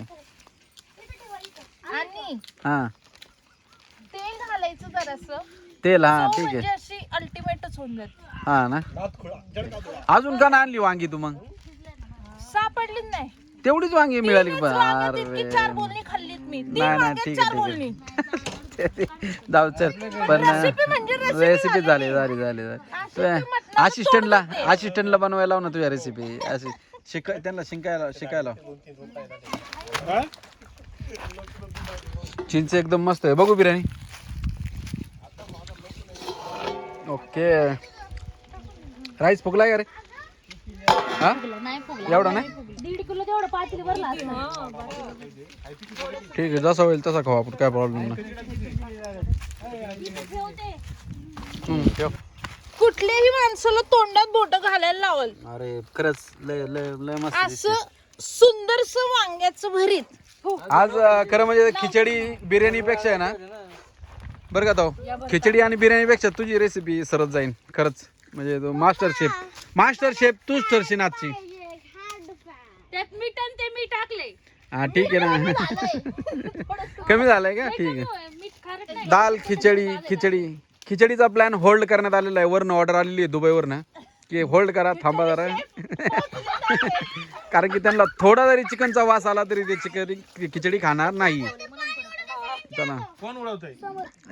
आणि हा तेल घालायचं जरासं. तेल हा चव ठीक म्हणजे आहे. अशी अल्टिमेटच होऊन जाते. हा ना. अजून का ना आणली वांगी तू मग? सापडलीच नाही. तेवढीच वांगी मिळाली का? वांग्यात इतकी अरे 4 बोलणी खाल्लीत मी. 3 नाही नाही वांग्यात ठीक 4 आहे बोलणी. ठीक आहे. जाऊ चल पण रेसिपी म्हणजे रेसिपी झाली झाली झाली असिस्टंटला असिस्टंटला बनवायला लाव ना तुझ्या रेसिपी. अशी त्यांना शिकायला चिंच एकदम मस्त आहे. बघू बिर्याणी. ओके राईस फुगलाय का रे? हा एवढा नाही. 1.5 किलो तेवढं पातेली भरला असतं. ठीक आहे जसा होईल तसा खाऊ आपण, काय प्रॉब्लेम नाही. ठेव. कुठल्याही माणसाला तोंडात बोट घालायला लावल अरे खरंच लय लय लय मस्त दिसते. असं सुंदरस वांग्याचं भरीत. आज खरं म्हणजे खिचडी बिर्याणी पेक्षा आहे ना बरं का तो, खिचडी आणि बिर्याणी पेक्षा तुझी रेसिपी सरत जाईन खरंच. म्हणजे तो मास्टर शेफ तूच ठरशील आजची. त्यात मीठ आणि ते मी टाकले. हा ठीक आहे ना. कमी झालंय का? ठीक आहे. मीठ खारट नाही. दाल खिचडीचा प्लॅन होल्ड करण्यात आलेला आहे. वरनं ऑर्डर आलेली आहे दुबईवरनं की होल्ड करा, थांबा जरा. कारण की त्यांना थोडा जरी चिकनचा वास आला तरी ते खिचडी खाणार नाही. चला कोण उडवतोय?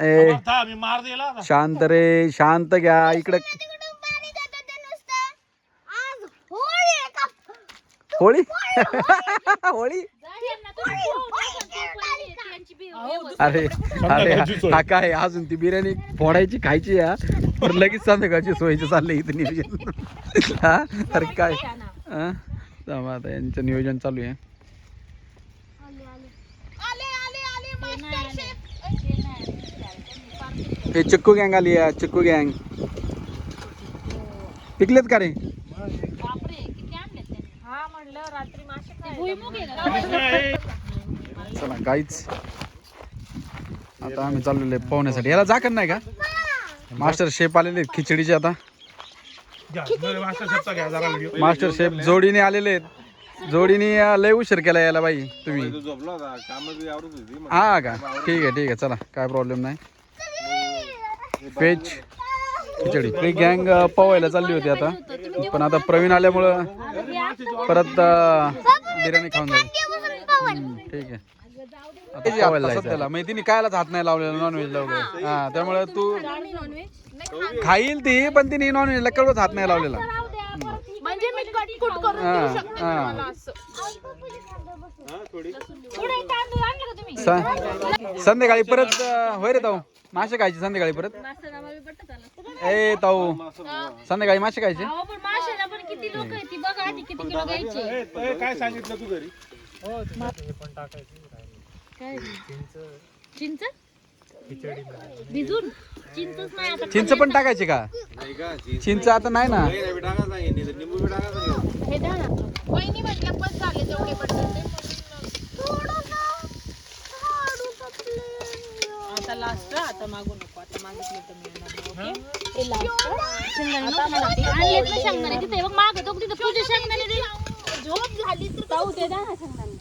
ए मी मार दिला. शांत रे शांत घ्या इकडे. होळी होळी अरे अरे हा काय अजून ती बिर्याणी फोडायची खायची या पण लगेच संध्याकाळची सोयीचं चाललंय इथं नियोजन. हा अरे काय हा थांबा आता यांचं नियोजन चालू आहे. हे चिक्कू गँग आली आहे. चिक्कू गँग पिकलेत का रे? हा म्हणलं रात्री मासे भुईमुग आहे का? चला गाईच आता आम्ही चाललेलो आहे पोहण्यासाठी. याला जाकण नाही का? मास्टर शेफ आलेले आहेत खिचडीचे. आता मास्टर शेफ जोडीने आलेले आहेत. जोडीने लय उशीर केला याला बाई तुम्ही. हा का? ठीक आहे चला काय प्रॉब्लेम नाही. व्हेज खिचडी ही गँग पोहायला चालली होती आता, पण आता प्रवीण आल्यामुळं परत बिर्याणी खाऊन जाईल. ठीक आहे पोहायला जायचं. मग तिने कायलाच हात नाही लावलेला नॉनव्हेजला वगैरे. हा त्यामुळे तू खाईल ती पण तिने नॉनव्हेजला कळवच हात नाही लावलेला. म्हणजे मी कटकुट करून देऊ शकते तुम्हाला असं. पुढे तांदूळ आणलं का तुम्ही? संध्याकाळी परत होय रे ताऊ मासे खायचे संध्याकाळी परत. ए ताऊ संध्याकाळी मासे खायचे. अहो, पण माशाला पण किती लोक आहेत ती बघा आधी किती किलो घ्यायचे. काय सांगितलं तू घरी? काय चिंच भिजून चिंचच नाही आता चिंच पण टाकायचे का? चिंच आता नाही ना. हे द्या ना. वहिनी म्हटल्या पण झाले जेवढे पडले आता लास्ट आता मागू नको आता मागितलं तर मिळणार नाही. ते लावतो. शेंगदाणे नव्हते मला ते. आणलेत ना शेंगदाणे तिथे बघ मागं तो तिथं पूजा शेंगदाणे दे. झोप झाली तर जाऊ दे ना शेंगदाणे.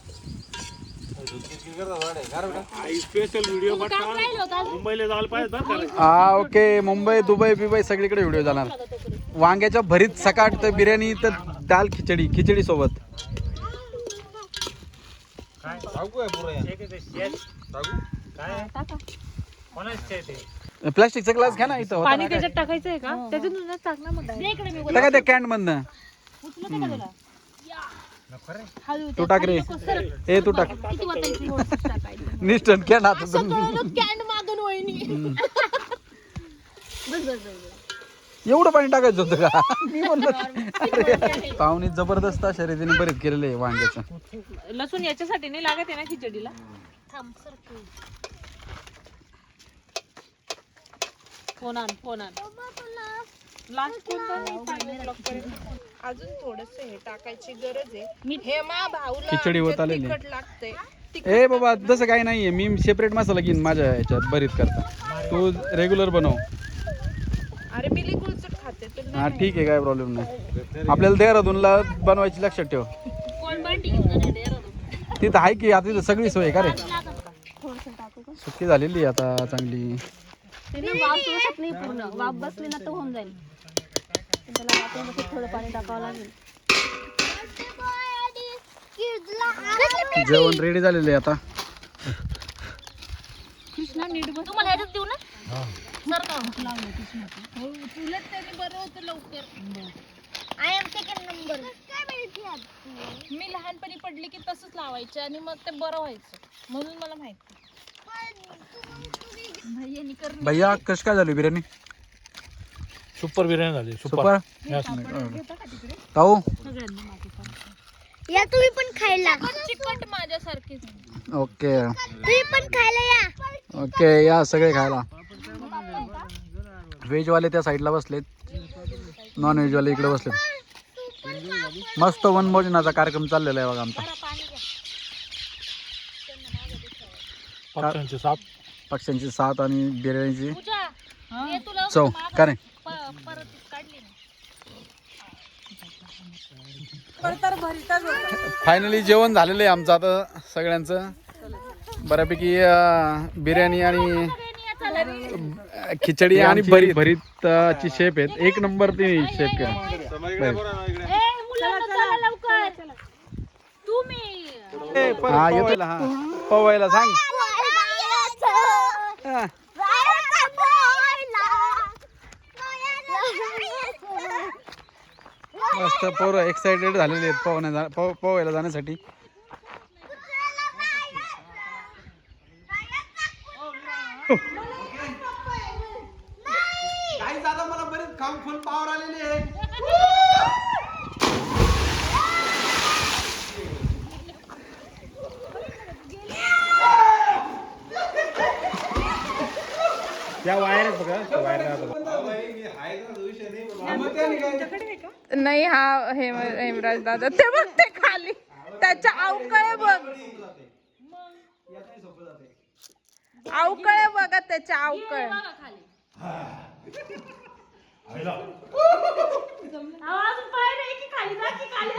स्पेशल व्हिडिओ काम राहिलं होतं अजून. मुंबईला जायला पाहिजे बरं का. हा ओके मुंबई दुबई बिबई सगळीकडे व्हिडिओ जाणार. वांग्याच्या भरीत सकाट तर बिर्याणी तर दाल खिचडी सोबत. प्लास्टिकचा ग्लास घ्या ना इथं होता पाणी ना त्याच्यात टाकायचं आहे का? त्याच्यातूनच टाक ना मग. दे इकडे मी काय. टाका त्या कॅन मधनं. तू टाक रे. ए तू टाक. किती वाटायची टाकायची. निष्ठन कॅन आता कॅन मागून वहिनी. एवढं पाणी टाकायचं होतं का? मी म्हणलं पाहुणे जबरदस्त अशा रीतीने बरेच केलेले आहे वांग्याचं. लसूण याच्यासाठी नाही लागत आहे ना खिचडीला. थांब सर. फोन आण लास्ट कोणता नाही सांगितलं करेल. अजून थोडस हे टाकायची गरज आहे. हे मा भाऊला खिचडी होत आलेली. तिखट लागते. ए बाबा तसं काही नाहीये. मी सेपरेट मसाला घेईन माझ्या ह्याच्यात भरीत करता. तू रेग्युलर बनव. अरे मी गुलचट खाते तुला. हा ठीक आहे काय प्रॉब्लेम नाही. आपल्याला देहरादूनला बनवायची लक्षात ठेव. कोण बांटी घेऊन जाणार डेअर. तिथं आहे की आता तिथं सगळी सोय का रे. सुट्टी झालेली आहे आता चांगली. वाफ सुटत नाही पूर्ण. वाफ बसली ना तर होऊन जाईल. त्याला वाफेमध्ये थोडं पाणी टाकावं लागेल. जेवण रेडी झालेलं आहे आता. कृष्णा नीट बस. तुम्हाला ह्याच्यात देऊ ना सर का तुला त्याने बरं होतं लवकर. I am second number. मी लहानपणी पडली की तसंच लावायचे आणि मग ते बरं व्हायचं म्हणून मला माहिती. भैया कशी काय झाली बिर्याणी? सुपर बिर्याणी झाली. सुपर. ताऊ या तुम्ही पण खायला. चिकट माझ्यासारखी. ओके तुम्ही पण खायला या. ओके या सगळे खायला. व्हेजवाले त्या साईडला बसलेत. नॉन व्हेजवाले इकडे बसलेत. मस्त वनभोजनाचा कार्यक्रम चाललेला आहे बघा आमचा. पक्ष्यांचे साप. पक्ष्यांची साथ आणि बिर्याणीची हे तुला चव का रे. परत काढली ना. फायनली जेवण झालेलं आहे आमचं आता सगळ्यांचं. बऱ्यापैकी बिर्याणी आणि खिचडी आणि भरीत ची शेप आहेत. एक नंबर ती शेप केली. ए मुलांना चला लवकर. तुम्ही हा येतोय हा पवायला सांग. हा. मस्त पोरं एक्साइटेड झालेले आहेत पोवायला जाण्यासाठी. काही झालं मला बरेच काम फुल पावर आलेले आहे. त्या वायर आहेत बघा. वायर नाही हा हेमराज दादा ते बघ ते खाली त्याच्या अवकळे बघ. अवकळे बघा त्याच्या अवकळे. अजून पाय नाही की खाली जा की खाली.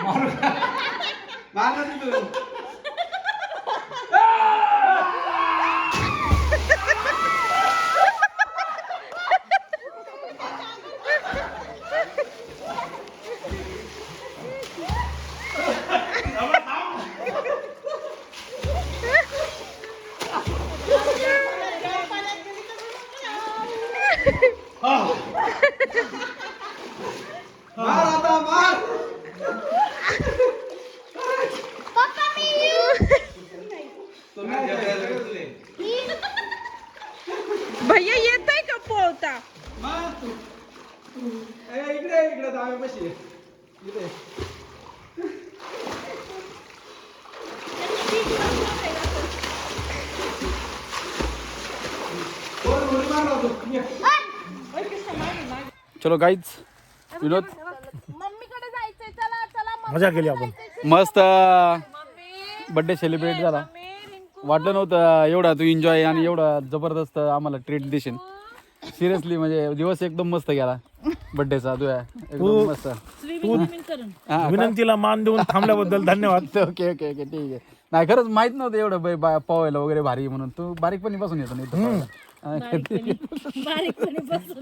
मार आता मार. इकडे दाव्यापाशी इथे. चलो गाईज विनोद मम्मीकडे जायचंय चला चला मजा केली आपण. मस्त बर्थडे सेलिब्रेट झाला. वाटलं नव्हतं एवढा तू एन्जॉय आणि एवढा जबरदस्त आम्हाला ट्रीट देशील. सिरियसली म्हणजे दिवस एकदम मस्त गेला बर्थडेचा तुझ्या एकदम मस्त. हा, विनंतीला मान देऊन थांबल्याबद्दल धन्यवाद. ओके ओके ओके ठीक आहे. नाही खरंच माहित नव्हतं एवढं पवायला वगैरे भारी म्हणून. तू बारीकपणी बसून येतो नाही तर.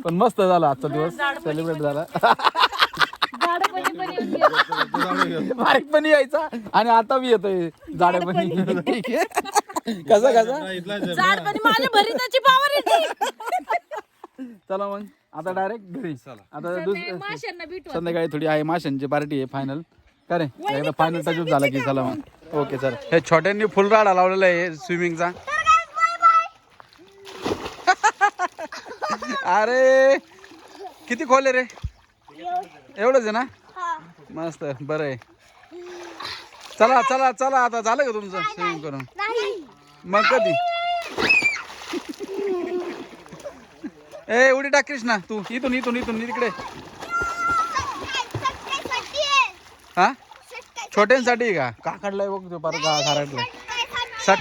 पण मस्त झाला आजचा दिवस सेलिब्रेट झाला. बारीकपणी यायचा आणि आता मी येतोय जाड्यापणी. ठीक आहे. कसा चला मग आता डायरेक्ट घरी. आता संध्याकाळी थोडी आहे माशांची पार्टी आहे फायनल. का रे एकदा फायनल टचअप झाला की चला मग. Okay sir. हे छोट्यांनी फुल राडा लावलेला आहे स्विमिंगचा. अरे किती खोल आहे रे. एवढंच आहे ना. मस्त बरं आहे. चला चला चला आता झालं का तुमचं स्विमिंग करून. मग कधी ए उडी टाक कृष्णा तू. इथून इथून इथून तिकडे. हा छोट्यांसाठी का काढलाय बघ तो पार खाराडलाय. सट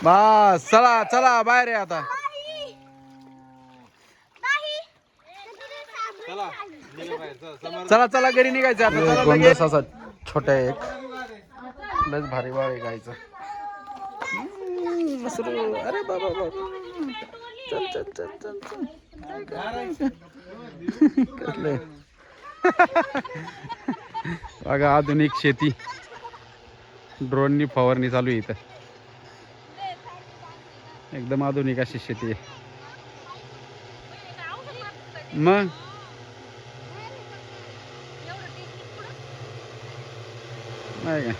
बस चला चला बाहेर आहे आता. चला चला घरी निघायचं आता. गोंडस असा छोटा एक लस भारी बाळ आहे गायचं. अरे बाबा बाबा चल चल चल चल चल. कसले बघा आधुनिक शेती. ड्रोननी फवारणी चालू आहे इथं. एकदम आधुनिक अशी शेती आहे. मग नाही का